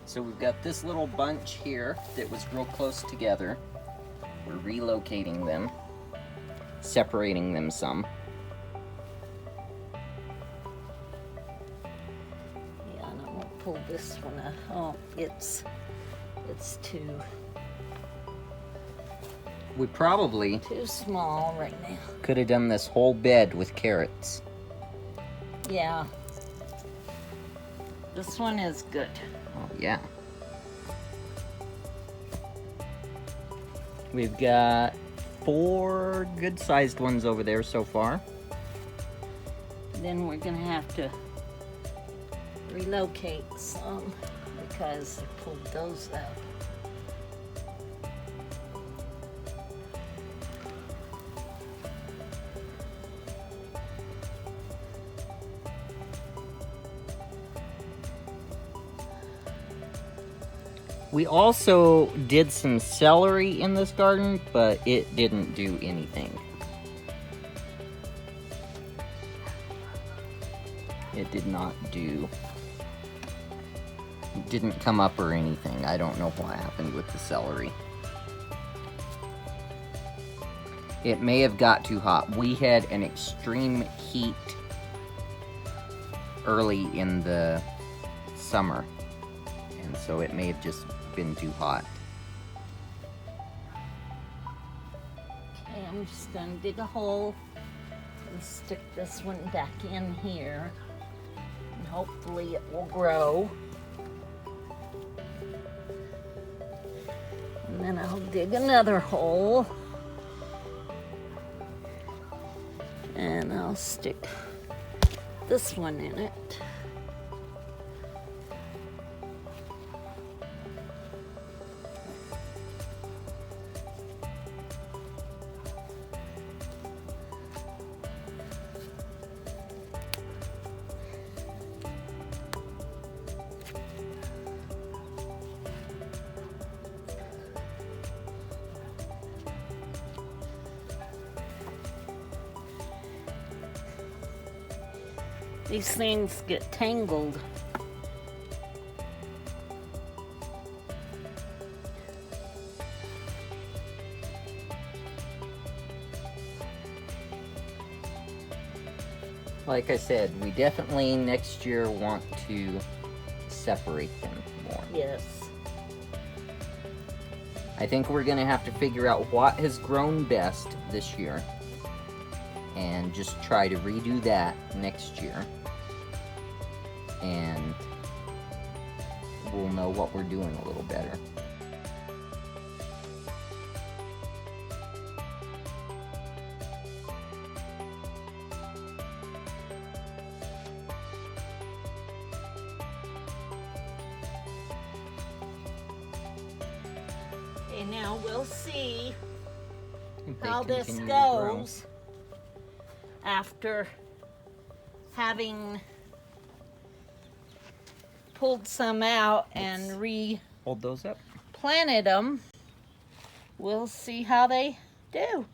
So we've got this little bunch here that was real close together. We're relocating them, separating them some. Yeah, and I'm gonna pull this one out. Oh, it's too We too small right now. could have done this whole bed with carrots. Yeah. This one is good. Oh, yeah. We've got 4 good-sized ones over there so far. Then we're gonna have to relocate some because I pulled those out. We also did some celery in this garden, but it didn't do anything. It did not do... It didn't come up or anything. I don't know what happened with the celery. It may have got too hot. We had an extreme heat early in the summer, and so it may have just been too hot. Okay, I'm just gonna dig a hole and stick this one back in here, and hopefully it will grow. And then I'll dig another hole, and I'll stick this one in it. These things get tangled. Like I said, we definitely next year want to separate them more. Yes. I think we're gonna have to figure out what has grown best this year and just try to redo that next year. And we'll know what we're doing a little better. Okay, now we'll see If they how this continue to grow. goes after having pulled some out and Hold those up. replanted them. We'll see how they do.